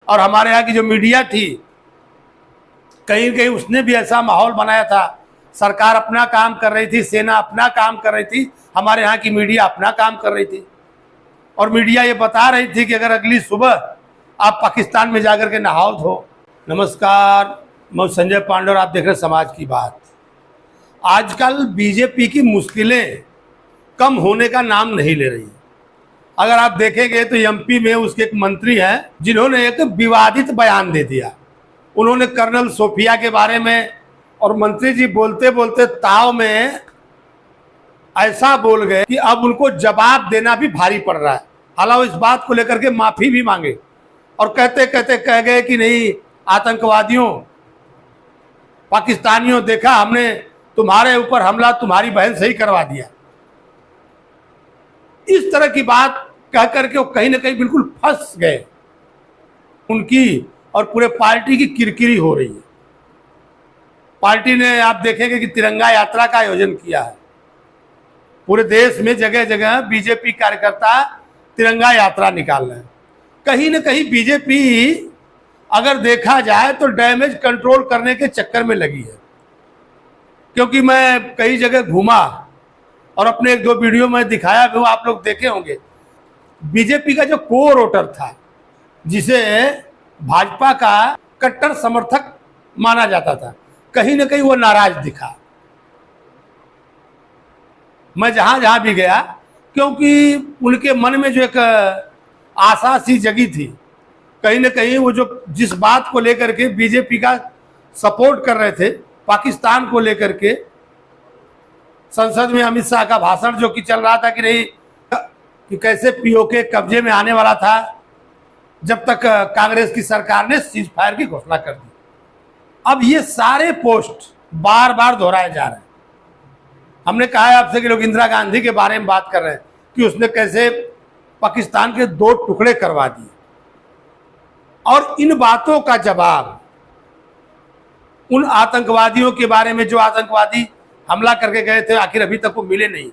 और हमारे यहाँ की जो मीडिया थी, कहीं कहीं उसने भी ऐसा माहौल बनाया था। सरकार अपना काम कर रही थी, सेना अपना काम कर रही थी, हमारे यहाँ की मीडिया अपना काम कर रही थी। और मीडिया ये बता रही थी कि अगर अगली सुबह आप पाकिस्तान में जाकर के नहाओ धो। नमस्कार, मैं संजय पांडे और आप देख रहे समाज की बात। आजकल बीजेपी की मुश्किलें कम होने का नाम नहीं ले रही। अगर आप देखेंगे तो एमपी में उसके एक मंत्री हैं जिन्होंने एक विवादित बयान दे दिया। उन्होंने कर्नल सोफिया के बारे में, और मंत्री जी बोलते बोलते ताव में ऐसा बोल गए कि अब उनको जवाब देना भी भारी पड़ रहा है। हालांकि इस बात को लेकर के माफी भी मांगे और कहते कहते कह गए कि नहीं, आतंकवादियों, पाकिस्तानियों, देखा हमने तुम्हारे ऊपर हमला तुम्हारी बहन से ही करवा दिया। इस तरह की बात कह करके वो कहीं ना कहीं बिल्कुल फंस गए। उनकी और पूरे पार्टी की किरकिरी हो रही है। पार्टी ने, आप देखेंगे कि तिरंगा यात्रा का आयोजन किया है। पूरे देश में जगह जगह बीजेपी कार्यकर्ता तिरंगा यात्रा निकाल रहे हैं। कहीं ना कहीं बीजेपी अगर देखा जाए तो डैमेज कंट्रोल करने के चक्कर में लगी है। क्योंकि मैं कई जगह घूमा और अपने एक दो वीडियो में दिखाया भी, आप लोग देखे होंगे। बीजेपी का जो कोर वोटर था, जिसे भाजपा का कट्टर समर्थक माना जाता था, कहीं ना कहीं वो नाराज दिखा। मैं जहां जहां भी गया, क्योंकि उनके मन में जो एक आशा सी जगी थी, कहीं ना कहीं वो जो जिस बात को लेकर के बीजेपी का सपोर्ट कर रहे थे, पाकिस्तान को लेकर के, संसद में अमित शाह का भाषण जो कि चल रहा था कि नहीं, कि कैसे पीओके कब्जे में आने वाला था जब तक कांग्रेस की सरकार ने सीज फायर की घोषणा कर दी। अब ये सारे पोस्ट बार बार दोहराए जा रहे हैं। हमने कहा है आपसे कि लोग इंदिरा गांधी के बारे में बात कर रहे हैं कि उसने कैसे पाकिस्तान के 2 टुकड़े करवा दिए, और इन बातों का जवाब उन आतंकवादियों के बारे में जो आतंकवादी हमला करके गए थे, आखिर अभी तक वो मिले नहीं।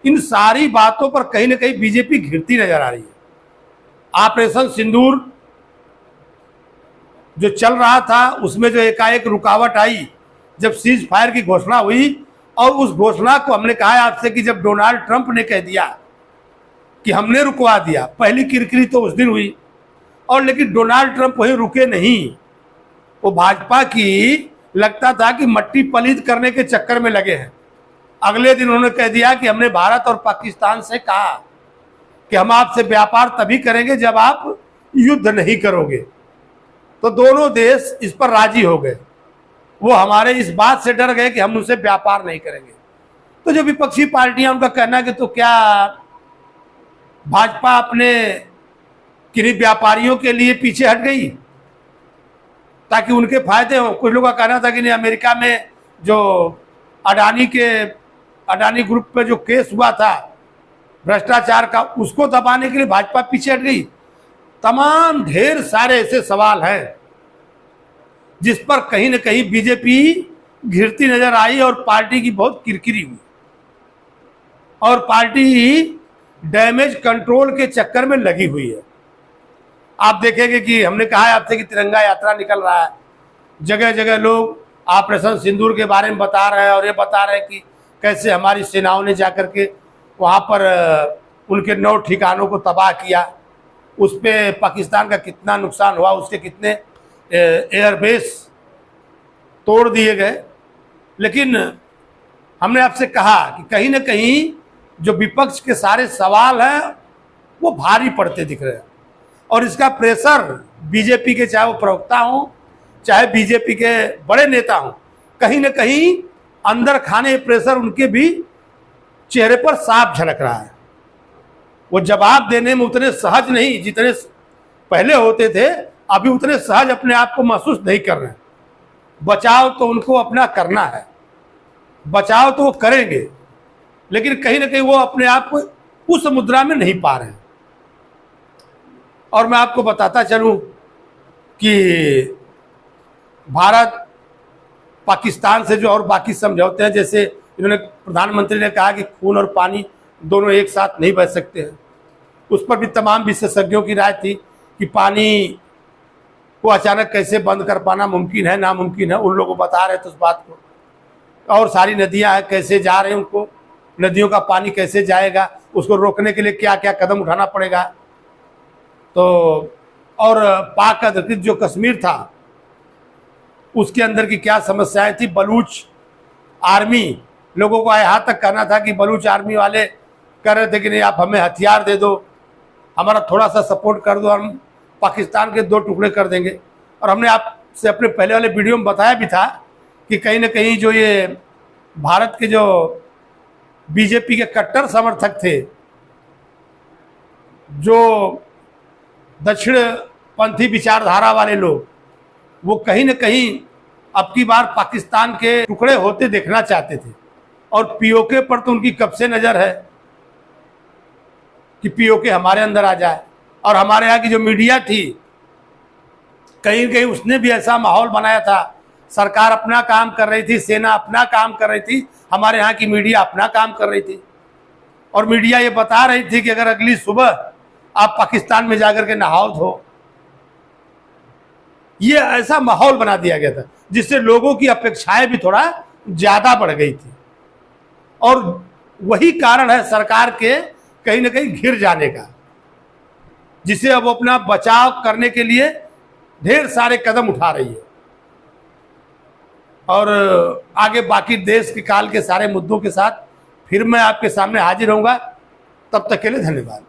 इन सारी बातों पर कहीं ना कहीं बीजेपी घिरती नजर आ रही है। ऑपरेशन सिंदूर जो चल रहा था, उसमें जो एकाएक रुकावट आई जब सीज फायर की घोषणा हुई, और उस घोषणा को हमने कहा है आपसे कि जब डोनाल्ड ट्रंप ने कह दिया कि हमने रुकवा दिया, पहली किरकिरी तो उस दिन हुई। और लेकिन डोनाल्ड ट्रंप वहीं रुके नहीं, वो भाजपा की लगता था कि मट्टी पलीद करने के चक्कर में लगे हैं। अगले दिन उन्होंने कह दिया कि हमने भारत और पाकिस्तान से कहा कि हम आपसे व्यापार तभी करेंगे जब आप युद्ध नहीं करोगे। तो दोनों देश इस पर राजी हो गए। वो हमारे इस बात से डर गए कि हम उनसे व्यापार नहीं करेंगे। तो जो विपक्षी पार्टियां, उनका कहना है कि तो क्या भाजपा अपने किन्हीं व्यापारियों के लिए पीछे हट गई ताकि उनके फायदे हो। कुछ लोगों का कहना था कि नहीं, अमेरिका में जो अडानी ग्रुप पे जो केस हुआ था भ्रष्टाचार का, उसको दबाने के लिए भाजपा पीछे हट गई। तमाम ढेर सारे ऐसे सवाल हैं जिस पर कहीं ना कहीं बीजेपी घिरती नजर आई और पार्टी की बहुत किरकिरी हुई, और पार्टी डैमेज कंट्रोल के चक्कर में लगी हुई है। आप देखेंगे कि हमने कहा है आपसे कि तिरंगा यात्रा निकल रहा है, जगह जगह लोग ऑपरेशन सिंदूर के बारे में बता रहे हैं, और ये बता रहे हैं कि कैसे हमारी सेनाओं ने जाकर के वहाँ पर उनके 9 ठिकानों को तबाह किया। उस पर पाकिस्तान का कितना नुकसान हुआ, उसके कितने एयरबेस तोड़ दिए गए। लेकिन हमने आपसे कहा कि कहीं ना कहीं जो विपक्ष के सारे सवाल हैं वो भारी पड़ते दिख रहे हैं, और इसका प्रेशर बीजेपी के, चाहे वो प्रवक्ता हों, चाहे बीजेपी के बड़े नेता हों, कहीं ना कहीं अंदर खाने प्रेशर उनके भी चेहरे पर साफ झलक रहा है। वो जवाब देने में उतने सहज नहीं जितने पहले होते थे, अभी उतने सहज अपने आप को महसूस नहीं कर रहे हैं। बचाव तो उनको अपना करना है, बचाव तो वो करेंगे, लेकिन कहीं ना कहीं वो अपने आप को उस मुद्रा में नहीं पा रहे हैं। और मैं आपको बताता चलूं कि भारत पाकिस्तान से जो और बाकी समझौते हैं, जैसे इन्होंने, प्रधानमंत्री ने कहा कि खून और पानी दोनों एक साथ नहीं बह सकते हैं, उस पर भी तमाम विशेषज्ञों की राय थी कि पानी वो अचानक कैसे बंद कर पाना मुमकिन है नामुमकिन है, उन लोगों को बता रहे थे उस बात को। और सारी नदियां कैसे जा रही हैं, उनको नदियों का पानी कैसे जाएगा, उसको रोकने के लिए क्या क्या कदम उठाना पड़ेगा। तो और पाक अधिकृत जो कश्मीर था उसके अंदर की क्या समस्याएं थी। बलूच आर्मी लोगों को यहाँ तक कहना था कि बलूच आर्मी वाले कह रहे थे कि नहीं, आप हमें हथियार दे दो, हमारा थोड़ा सा सपोर्ट कर दो, हम पाकिस्तान के 2 टुकड़े कर देंगे। और हमने आपसे अपने पहले वाले वीडियो में बताया भी था कि कहीं ना कहीं जो ये भारत के जो बीजेपी के कट्टर समर्थक थे, जो दक्षिणपंथी विचारधारा वाले लोग, वो कहीं ना कहीं अब की बार पाकिस्तान के टुकड़े होते देखना चाहते थे। और पीओके पर तो उनकी कब से नज़र है कि पीओके हमारे अंदर आ जाए। और हमारे यहाँ की जो मीडिया थी, कहीं कहीं उसने भी ऐसा माहौल बनाया था, सरकार अपना काम कर रही थी, सेना अपना काम कर रही थी, हमारे यहाँ की मीडिया अपना काम कर रही थी। और मीडिया ये बता रही थी कि अगर अगली सुबह आप पाकिस्तान में जाकर के नहाओ धो, ये ऐसा माहौल बना दिया गया था जिससे लोगों की अपेक्षाएं भी थोड़ा ज्यादा बढ़ गई थी। और वही कारण है सरकार के कहीं ना कहीं घिर जाने का, जिसे अब अपना बचाव करने के लिए ढेर सारे कदम उठा रही है। और आगे बाकी देश के काल के सारे मुद्दों के साथ फिर मैं आपके सामने हाजिर होऊंगा। तब तक के लिए धन्यवाद।